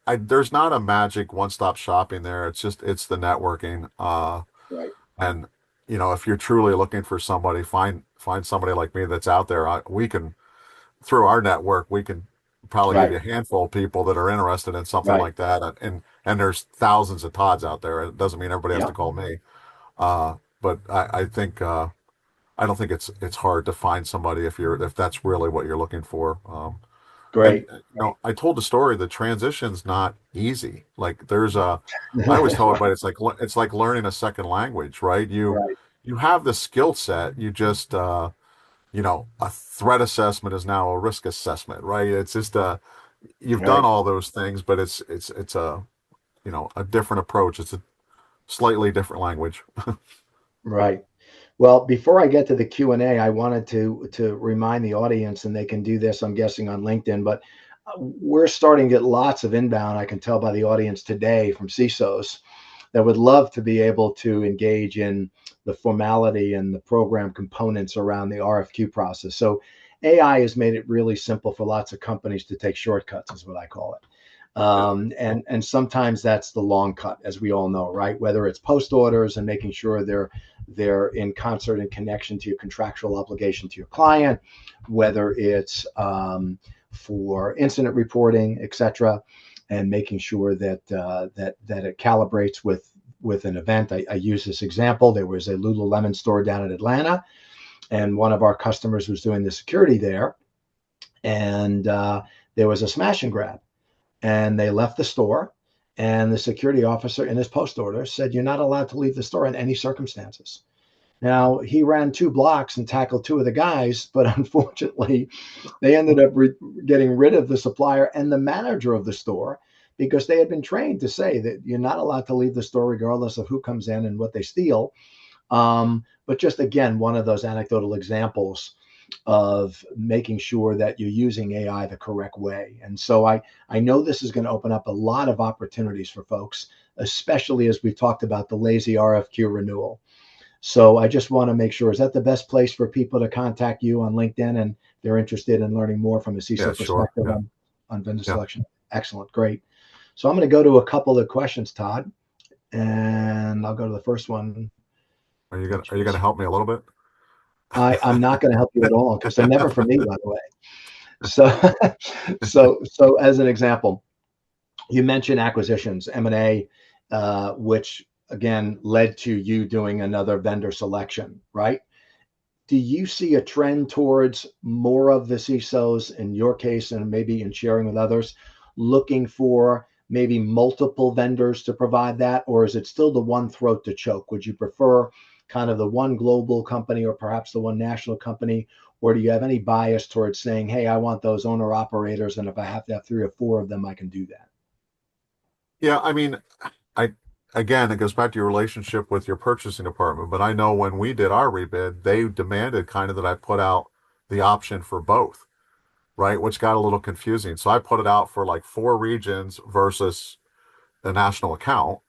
there's not a magic one-stop shopping there. It's the networking. Right. And if you're truly looking for somebody, find somebody like me that's out there. We can through our network, we can probably give Right. you a handful of people that are interested in something Right. like that. And there's thousands of Todds out there. It doesn't mean everybody has Yeah. to call me. But I think I don't think it's hard to find somebody if that's really what you're looking for. And Great. I told the story. The transition's not easy. Like I always tell everybody it's like learning a second language, right? Right. You have the skill set. You just a threat assessment is now a risk assessment, right? It's just you've done Right. all those things, but it's a a different approach. It's a slightly different language. Right. Well, before I get to the Q&A, I wanted to remind the audience, and they can do this, I'm guessing, on LinkedIn, but we're starting to get lots of inbound, I can tell by the audience today, from CISOs that would love to be able to engage in the formality and the program components around the RFQ process. So AI has made it really simple for lots of companies to take shortcuts, is what I call it. Yeah, And sometimes that's the long cut, as we all know, right? Whether it's post orders and making sure they're in concert and connection to your contractual obligation to your client, whether it's for incident reporting, et cetera, and making sure that it calibrates with an event. I use this example. There was a Lululemon store down in Atlanta, and one of our customers was doing the security there, and there was a smash and grab, and they left the store. And the security officer in his post order said, "You're not allowed to leave the store in any circumstances." Now, he ran 2 blocks and tackled 2 of the guys, but unfortunately, they ended up getting rid of the supplier and the manager of the store because they had been trained to say that you're not allowed to leave the store regardless of who comes in and what they steal. But just again, one of those anecdotal examples of making sure that you're using AI the correct way. And so I know this is going to open up a lot of opportunities for folks, especially as we talked about the lazy RFQ renewal. So I just want to make sure, is that the best place for people to contact you on LinkedIn and they're interested in learning more from a yeah, CISO sure, perspective yeah, on vendor yeah. selection? Excellent, great. So I'm going to go to a couple of questions, Todd, and I'll go to the first one, which Are you gonna is help me a little bit? I'm not going to help you at all because they're never for me, by the way. So, so as an example, you mentioned acquisitions, M&A, which again led to you doing another vendor selection, right? Do you see a trend towards more of the CISOs in your case and maybe in sharing with others, looking for maybe multiple vendors to provide that? Or is it still the one throat to choke? Would you prefer kind of the one global company or perhaps the one national company? Or do you have any bias towards saying, hey, I want those owner operators, and if I have to have 3 or 4 of them, I can do that? Yeah, I mean, I again, it goes back to your relationship with your purchasing department. But I know when we did our rebid, they demanded kind of that I put out the option for both, right? Which got a little confusing. So I put it out for like 4 regions versus the national account.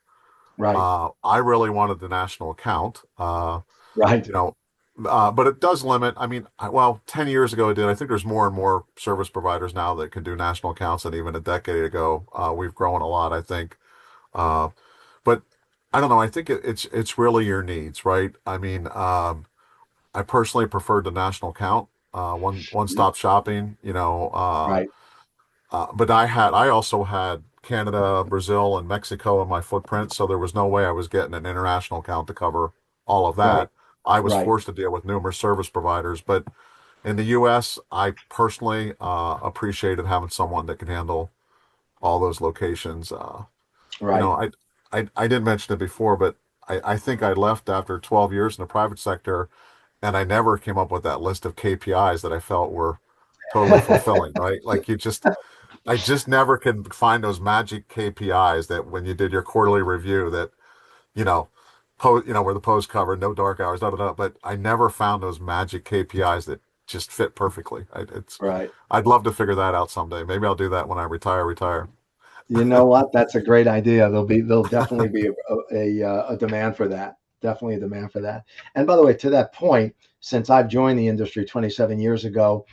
Right, I really wanted the national account. right, You know, but it does limit. I mean, well, 10 years ago it did. I think there's more and more service providers now that can do national accounts, and even a decade ago, we've grown a lot, I think. Uh, but I don't know. I think it's really your needs, right? I mean, I personally preferred the national account, one stop shopping. right, But I also had Canada, Brazil, and Mexico in my footprint, so there was no way I was getting an international account to cover all of right, that. I was right. forced to deal with numerous service providers, but in the U.S., I personally appreciated having someone that can handle. all those locations. You know, Right. I didn't mention it before, but I think I left after 12 years in the private sector, and I never came up with that list of KPIs that I felt were totally fulfilling, right? Like I just never could find those magic KPIs that when you did your quarterly review that, you know, where the post covered, no dark hours, da da da. But I never found those magic KPIs that just fit perfectly. Right. I'd love to figure that out someday. Maybe I'll do that when I retire. You know what? That's a great idea. There'll definitely be a demand for that. Definitely a demand for that. And by the way, to that point, since I've joined the industry 27 years ago,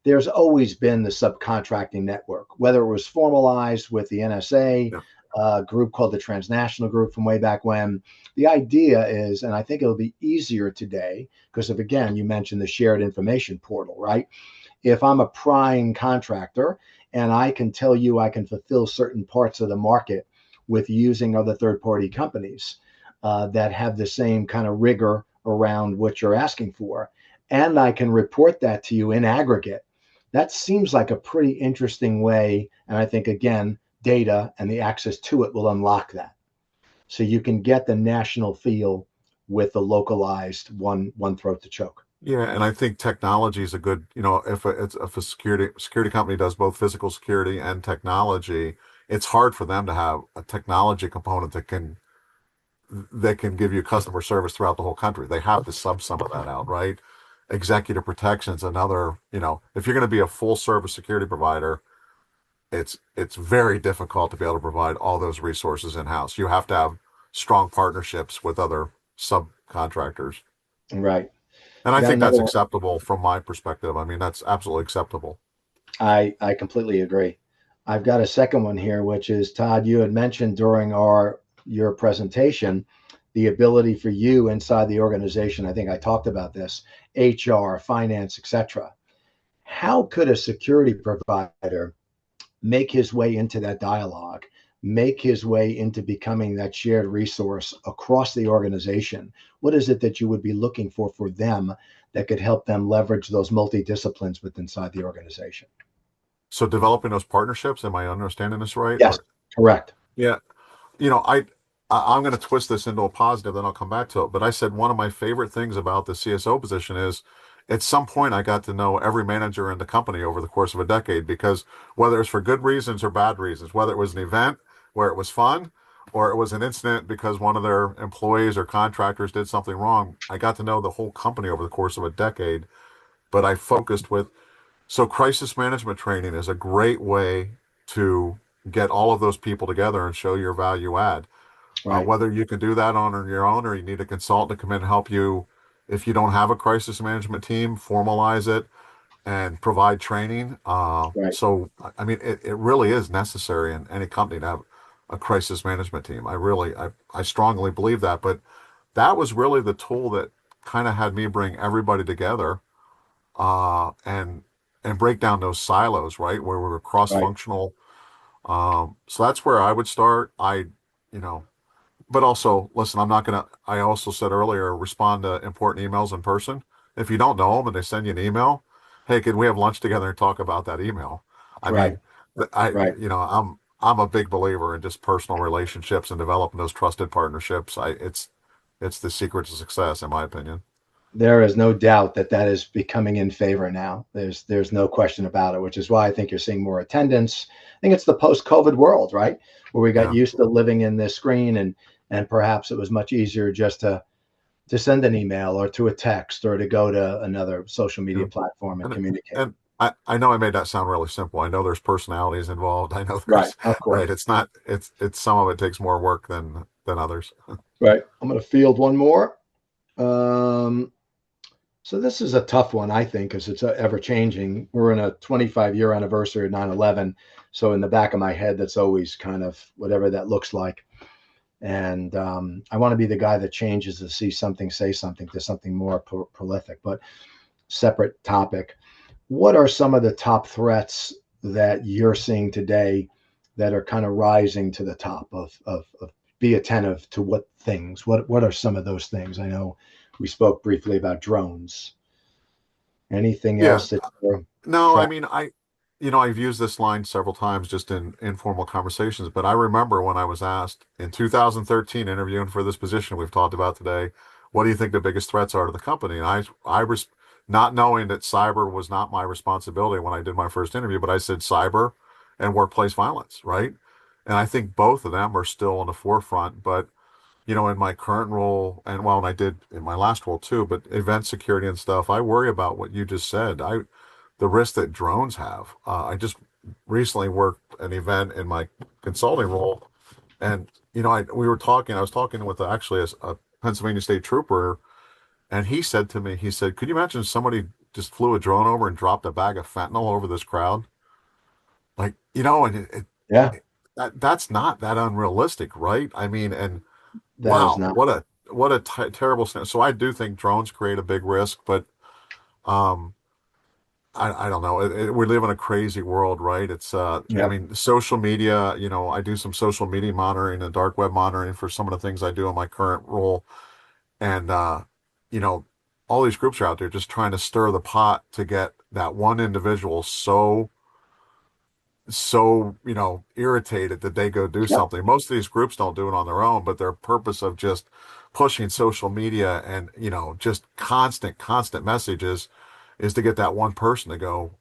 there's always been the subcontracting network, whether it was formalized with the NSA, Yeah. a group called the Transnational Group from way back when. The idea is, and I think it'll be easier today because of, again, you mentioned the shared information portal, right? If I'm a prime contractor and I can tell you I can fulfill certain parts of the market with using other third party companies that have the same kind of rigor around what you're asking for, and I can report that to you in aggregate, that seems like a pretty interesting way. And I think, again, data and the access to it will unlock that. So you can get the national feel with the localized one throat to choke. Yeah, and I think technology is a good, if a security company does both physical security and technology, it's hard for them to have a technology component that can give you customer service throughout the whole country. They have to sub some of that out, right? Executive protection's another, if you're going to be a full service security provider, it's very difficult to be able to provide all those resources in house. You have to have strong partnerships with other subcontractors. Right. And I I got think another that's one. acceptable from my perspective. I mean, that's absolutely acceptable. I completely agree. I've got a second one here, which is Todd, you had mentioned during your presentation the ability for you inside the organization. I think I talked about this, HR, finance, etc. How could a security provider make his way into that dialogue, make his way into becoming that shared resource across the organization? What is it that you would be looking for them that could help them leverage those multidisciplines within inside the organization? So developing those partnerships, am I understanding this right? Yes, Or correct. yeah, you know, I'm going to twist this into a positive, then I'll come back to it. But I said one of my favorite things about the CSO position is at some point I got to know every manager in the company over the course of a decade because whether it's for good reasons or bad reasons, whether it was an event where it was fun or it was an incident because one of their employees or contractors did something wrong, I got to know the whole company over the course of a decade. But I focused with so crisis management training is a great way to get all of those people together and show your value add. Right, Whether you can do that on your own or you need a consultant to come in and help you. If you don't have a crisis management team, formalize it and provide training. right, I mean, it really is necessary in any company to have a crisis management team. I strongly believe that. But that was really the tool that kind of had me bring everybody together uh, and and break down those silos, right, where we were right, cross-functional. So that's where I would start. You know, but also, listen, I'm not gonna. I also said earlier, respond to important emails in person. If you don't know them and they send you an email, hey, can we have lunch together and talk about that email? I right, mean, I, right. I'm a big believer in just personal relationships and developing those trusted partnerships. It's the secret to success, in my opinion. There is no doubt that that is becoming in favor now. There's no question about it, which is why I think you're seeing more attendance. I think it's the post-COVID world, right, where we got Yeah. used to living in this screen, and perhaps it was much easier just to send an email or to a text or to go to another social Yeah. media platform and And communicate. and I know I made that sound really simple. I know there's personalities involved. I know Right, there's of right. course. It's not. It's some of it takes more work than others. Right. I'm going to field one more. Um, so this is a tough one, I think, because it's ever changing. We're in a 25-year anniversary of 9/11. So in the back of my head, that's always kind of whatever that looks like. And I want to be the guy that changes to see something, say something to something more prolific, but separate topic. What are some of the top threats that you're seeing today that are kind of rising to the top of be attentive to what things? What are some of those things? I know we spoke briefly about drones. Anything Yeah. else that you're No, I tracking? mean, I've used this line several times just in informal conversations, but I remember when I was asked in 2013, interviewing for this position we've talked about today, what do you think the biggest threats are to the company? And I was not knowing that cyber was not my responsibility when I did my first interview, but I said cyber and workplace violence, right? And I think both of them are still on the forefront, but in my current role, and well, and I did in my last role too, but event security and stuff, I worry about what you just said. The risk that drones have. I just recently worked an event in my consulting role, and we were talking. I was talking with actually a Pennsylvania State trooper, and he said to me, he said, "Could you imagine if somebody just flew a drone over and dropped a bag of fentanyl over this crowd? Like, and Yeah, that's not that unrealistic, right? I mean, and that is wow, not. what a terrible scenario. So I do think drones create a big risk, but um, I don't know. We live in a crazy world, right? I Yeah, mean, social media, I do some social media monitoring and dark web monitoring for some of the things I do in my current role. And, you know, all these groups are out there just trying to stir the pot to get that one individual so irritated that they go do yeah, something. Most of these groups don't do it on their own, but their purpose of just pushing social media and just constant messages is to get that one person to go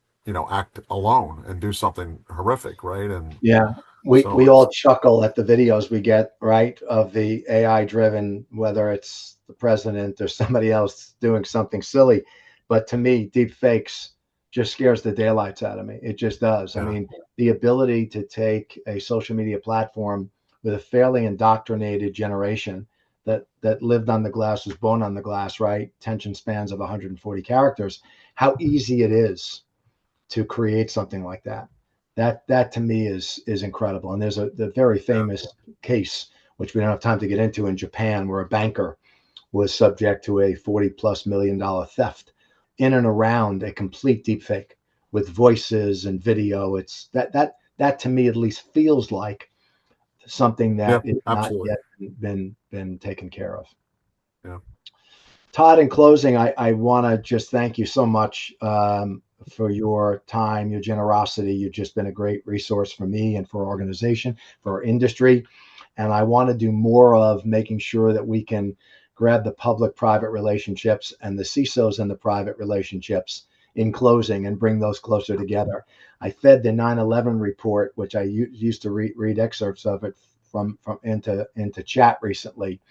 act alone and do something horrific, right? And yeah. We so all it's chuckle at the videos we get, right, of the AI driven, whether it's the president or somebody else doing something silly. But to me, deep fakes just scares the daylights out of me. It just does. I yeah, mean, the ability to take a social media platform with a fairly indoctrinated generation that lived on the glass, was born on the glass, right? Attention spans of 140 characters. How easy it is to create something like that. That to me is incredible. And there's the very yeah, famous case, which we don't have time to get into, in Japan, where a banker was subject to a $40+ million theft in and around a complete deepfake with voices and video. It's that to me at least feels like something yeah, that is not absolutely, yet been taken care of. yeah. Todd, in closing, I want to just thank you so much for your time, your generosity. You've just been a great resource for me and for our organization, for our industry. And I want to do more of making sure that we can grab the public-private relationships and the CISOs and the private relationships in closing and bring those closer together. I fed the 9/11 report, which I used to read excerpts of it from into chat recently,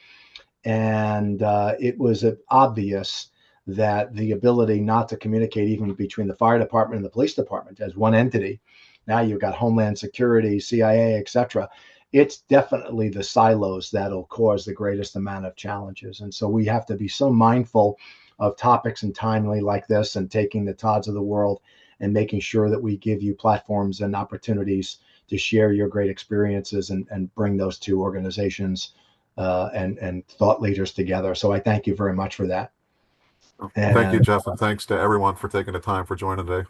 and it was obvious that the ability not to communicate even between the fire department and the police department as one entity, now you've got Homeland Security, CIA, etc. It's definitely the silos that'll cause the greatest amount of challenges. And so we have to be so mindful of topics and timely like this, and taking the Todds of the world and making sure that we give you platforms and opportunities to share your great experiences and bring those two organizations and thought leaders together. So I thank you very much for that. Well, thank you, And Jeff, and thanks to everyone for taking the time for joining today.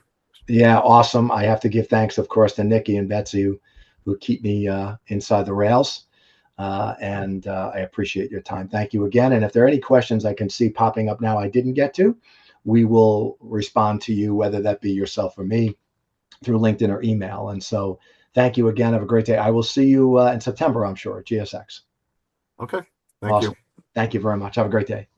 yeah, awesome. I have to give thanks, of course, to Nikki and Betsy who keep me inside the rails. And I appreciate your time. Thank you again. And if there are any questions I can see popping up now I didn't get to, we will respond to you, whether that be yourself or me, through LinkedIn or email. And so thank you again. Have a great day. I will see you in September, I'm sure, at GSX. Okay, thank you. Awesome. Thank you very much. Have a great day.